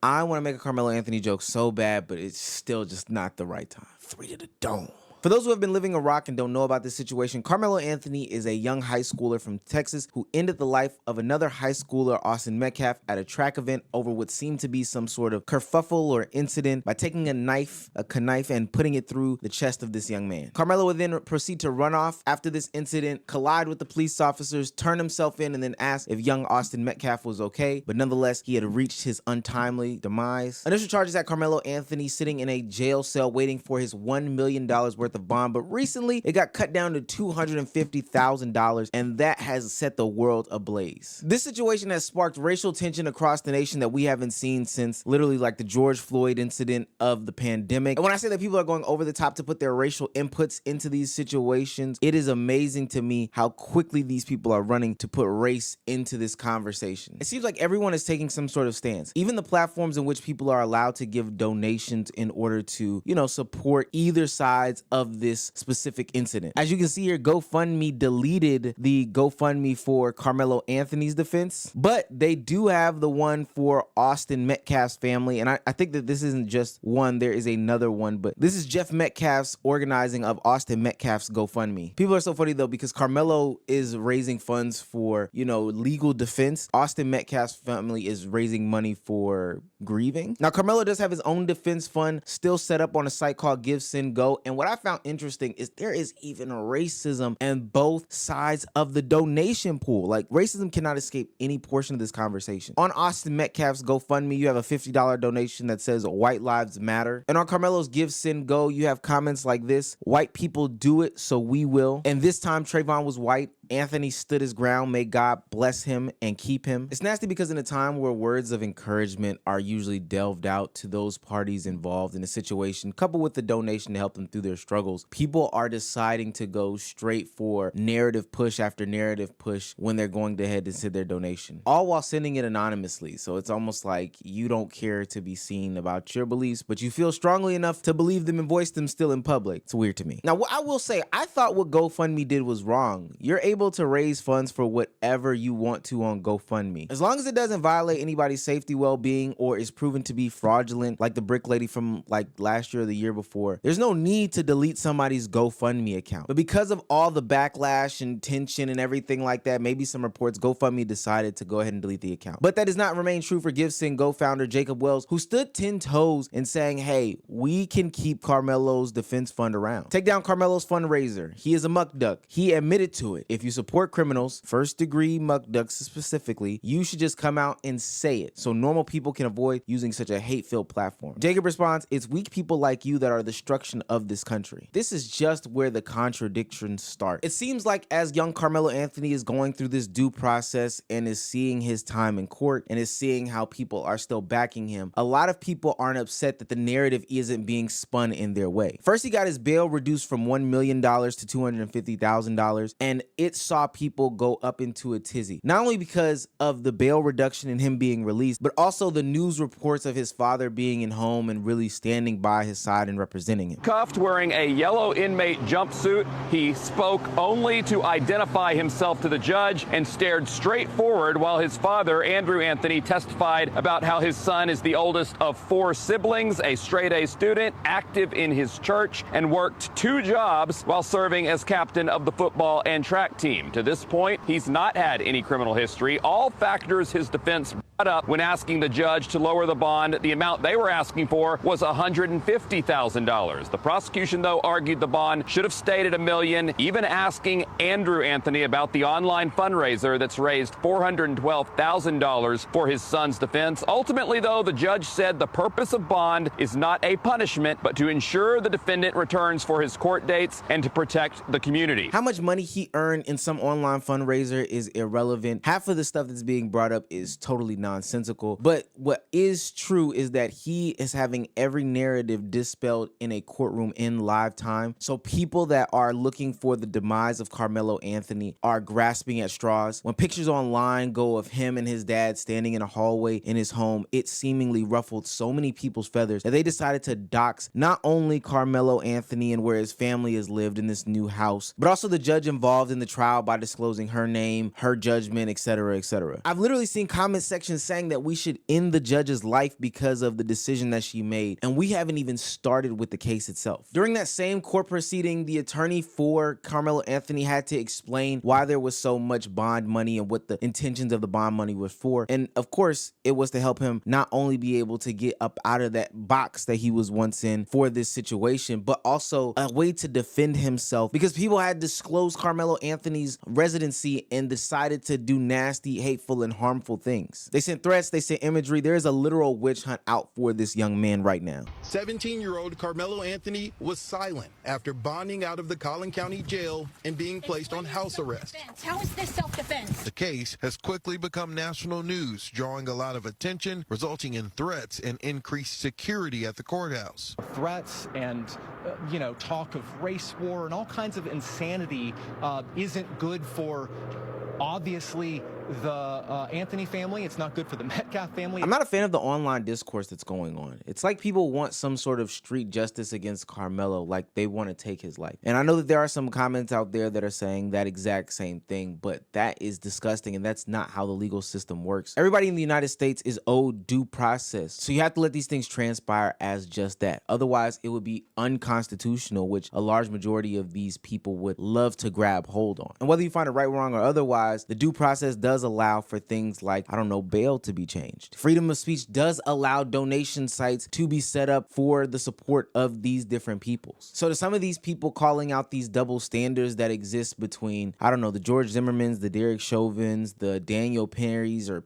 I want to make a Carmelo Anthony joke so bad, but it's still just not the right time. 3 to the dome. For those who have been living a rock and don't know about this situation, Carmelo Anthony is a young high schooler from Texas who ended the life of another high schooler, Austin Metcalf, at a track event over what seemed to be some sort of kerfuffle or incident by taking a knife, and putting it through the chest of this young man. Carmelo would then proceed to run off after this incident, collide with the police officers, turn himself in, and then ask if young Austin Metcalf was okay, but nonetheless, he had reached his untimely demise. Initial charges had Carmelo Anthony sitting in a jail cell waiting for his $1 million worth of bond, but recently it got cut down to $250,000, and that has set the world ablaze. This situation has sparked racial tension across the nation that we haven't seen since literally like the George Floyd incident of the pandemic. And when I say that people are going over the top to put their racial inputs into these situations, it is amazing to me how quickly these people are running to put race into this conversation. It seems like everyone is taking some sort of stance. Even the platforms in which people are allowed to give donations in order to, support either sides of this specific incident. As you can see here, GoFundMe deleted the GoFundMe for Carmelo Anthony's defense, but they do have the one for Austin Metcalf's family. And I think that this isn't just one, there is another one, but this is Jeff Metcalf's organizing of Austin Metcalf's GoFundMe. People are so funny though, because Carmelo is raising funds for, legal defense. Austin Metcalf's family is raising money for grieving. Now, Carmelo does have his own defense fund still set up on a site called Give, Send, Go. And what I found interesting is there is even racism in both sides of the donation pool. Like, racism cannot escape any portion of this conversation. On Austin Metcalf's GoFundMe, you have a $50 donation that says White Lives Matter. And on Carmelo's Give, Send, Go, you have comments like this: white people do it, so we will. And this time Trayvon was white. Anthony stood his ground. May God bless him and keep him. It's nasty because in a time where words of encouragement are usually delved out to those parties involved in a situation, coupled with the donation to help them through their struggles, people are deciding to go straight for narrative push after narrative push when they're going to head to send their donation, all while sending it anonymously. So it's almost like you don't care to be seen about your beliefs, but you feel strongly enough to believe them and voice them still in public. It's weird to me. Now, what I will say, I thought what GoFundMe did was wrong. You're able to raise funds for whatever you want to on GoFundMe, as long as it doesn't violate anybody's safety, well-being, or is proven to be fraudulent, like the brick lady from like last year or the year before. There's no need to delete somebody's GoFundMe account. But because of all the backlash and tension and everything like that, maybe some reports, GoFundMe decided to go ahead and delete the account. But that does not remain true for Give, Send, Go founder Jacob Wells, who stood 10 toes in saying, hey, we can keep Carmelo's defense fund around. Take down Carmelo's fundraiser. He is a muck duck. He admitted to it. If you support criminals, first degree muck ducks specifically, you should just come out and say it so normal people can avoid using such a hate-filled platform. Jacob responds, it's weak people like you that are the destruction of this country. This is just where the contradictions start. It seems like as young Carmelo Anthony is going through this due process and is seeing his time in court and is seeing how people are still backing him, a lot of people aren't upset that the narrative isn't being spun in their way. First, he got his bail reduced from $1 million to $250,000, and it saw people go up into a tizzy. Not only because of the bail reduction and him being released, but also the news reports of his father being in home and really standing by his side and representing him. Cuffed, wearing a yellow inmate jumpsuit, he spoke only to identify himself to the judge and stared straight forward while his father, Andrew Anthony, testified about how his son is the oldest of 4 siblings, a straight-A student, active in his church, and worked 2 jobs while serving as captain of the football and track team. To this point, he's not had any criminal history, all factors his defense brought up when asking the judge to lower the bond. The amount they were asking for was $150,000. The prosecution, though, argued the bond should have stayed at $1 million, even asking Andrew Anthony about the online fundraiser that's raised $412,000 for his son's defense. Ultimately, though, the judge said the purpose of bond is not a punishment, but to ensure the defendant returns for his court dates and to protect the community. How much money he earned in some online fundraiser is irrelevant. Half of the stuff that's being brought up is totally nonsensical. But what is true is that he is having every narrative dispelled in a courtroom in live time. So people that are looking for the demise of Carmelo Anthony are grasping at straws. When pictures online go of him and his dad standing in a hallway in his home, it seemingly ruffled so many people's feathers that they decided to dox not only Carmelo Anthony and where his family has lived in this new house, but also the judge involved in the trial by disclosing her name, her judgment, etc., etc. I've literally seen comment sections saying that we should end the judge's life because of the decision that she made, and we haven't even started with the case itself. During that same court proceeding, the attorney for Carmelo Anthony had to explain why there was so much bond money and what the intentions of the bond money was for. And of course, it was to help him not only be able to get up out of that box that he was once in for this situation, but also a way to defend himself, because people had disclosed Carmelo Anthony's residency and decided to do nasty, hateful, and harmful things. They sent threats, they sent imagery. There is a literal witch hunt out for this young man right now. 17-year-old Carmelo Anthony was silent after bonding out of the Collin County Jail and being placed on house arrest. How is this self-defense? The case has quickly become national news, drawing a lot of attention, resulting in threats and increased security at the courthouse. Threats and, talk of race war and all kinds of insanity isn't good for, obviously, the Anthony family. It's not good for the Metcalf family. I'm not a fan of the online discourse that's going on. It's like people want some sort of street justice against Carmelo, like they want to take his life. And I know that there are some comments out there that are saying that exact same thing, but that is disgusting, and that's not how the legal system works. Everybody in the United States is owed due process, so you have to let these things transpire as just that. Otherwise, it would be unconstitutional, which a large majority of these people would love to grab hold on. And whether you find it right, wrong, or otherwise, the due process does allow for things like, bail to be changed. Freedom of speech does allow donation sites to be set up for the support of these different peoples. So to some of these people calling out these double standards that exist between, the George Zimmermans, the Derek Chauvins, the Daniel Pennies or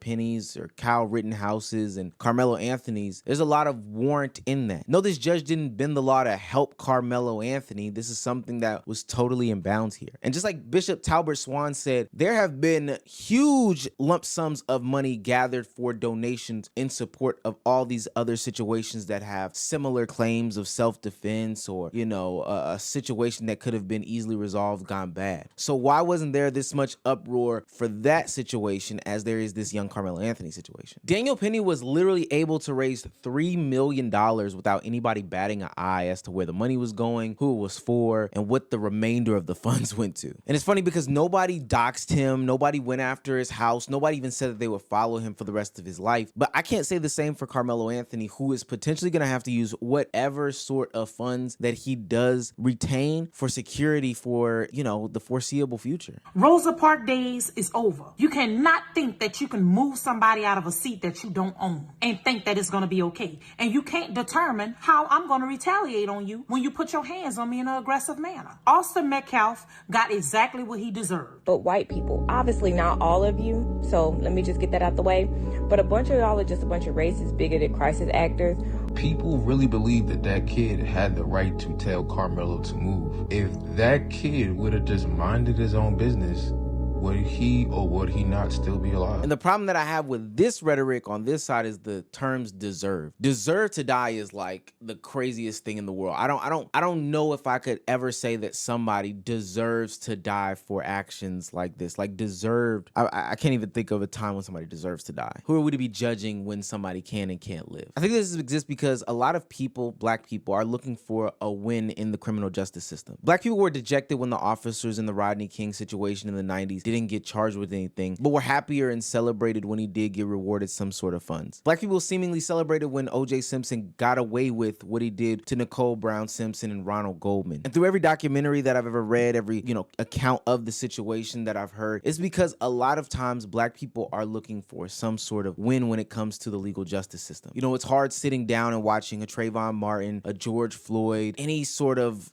Kyle Rittenhouses, and Carmelo Anthony's, there's a lot of warrant in that. No, this judge didn't bend the law to help Carmelo Anthony. This is something that was totally in bounds here. And just like Bishop Talbert Swan said, there have been huge lump sums of money gathered for donations in support of all these other situations that have similar claims of self-defense or, a situation that could have been easily resolved gone bad. So why wasn't there this much uproar for that situation as there is this young Carmelo Anthony situation? Daniel Penny was literally able to raise $3 million without anybody batting an eye as to where the money was going, who it was for, and what the remainder of the funds went to. And it's funny because nobody doxed him, nobody went after his house, nobody even said that they would follow him for the rest of his life. But I can't say the same for Carmelo Anthony, who is potentially going to have to use whatever sort of funds that he does retain for security for, the foreseeable future. Rosa Parks days is over. You cannot think that you can move somebody out of a seat that you don't own and think that it's going to be okay. And you can't determine how I'm going to retaliate on you when you put your hands on me in an aggressive manner. Austin Metcalf got exactly what he deserved. But white people, obviously not all of you, so let me just get that out the way, but a bunch of y'all are just a bunch of racist, bigoted crisis actors. People really believe that kid had the right to tell Carmelo to move. If that kid would have just minded his own business, would he or would he not still be alive? And the problem that I have with this rhetoric on this side is the terms deserve. Deserve to die is like the craziest thing in the world. I don't know if I could ever say that somebody deserves to die for actions like this. Like deserved. I can't even think of a time when somebody deserves to die. Who are we to be judging when somebody can and can't live? I think this exists because a lot of people, black people, are looking for a win in the criminal justice system. Black people were dejected when the officers in the Rodney King situation in the 90s didn't get charged with anything, but were happier and celebrated when he did get rewarded some sort of funds. Black people seemingly celebrated when O.J. Simpson got away with what he did to Nicole Brown Simpson and Ronald Goldman. And through every documentary that I've ever read, every, account of the situation that I've heard, it's because a lot of times black people are looking for some sort of win when it comes to the legal justice system. It's hard sitting down and watching a Trayvon Martin, a George Floyd, any sort of,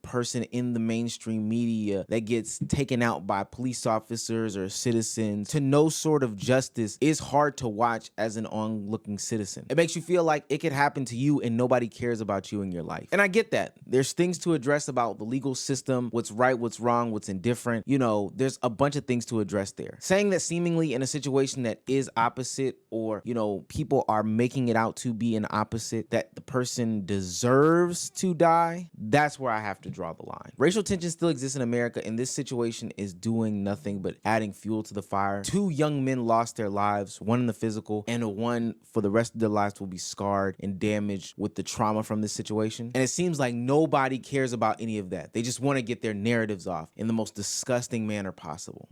person in the mainstream media that gets taken out by police officers or citizens to no sort of justice is hard to watch as an onlooking citizen. It makes you feel like it could happen to you and nobody cares about you in your life. And I get that. There's things to address about the legal system, what's right, what's wrong, what's indifferent. There's a bunch of things to address there. Saying that seemingly in a situation that is opposite or, people are making it out to be an opposite, that the person deserves to die, that's where I have to draw the line. Racial tension still exists in America, and this situation is doing nothing but adding fuel to the fire. 2 young men lost their lives, one in the physical, and one for the rest of their lives will be scarred and damaged with the trauma from this situation. And it seems like nobody cares about any of that. They just want to get their narratives off in the most disgusting manner possible.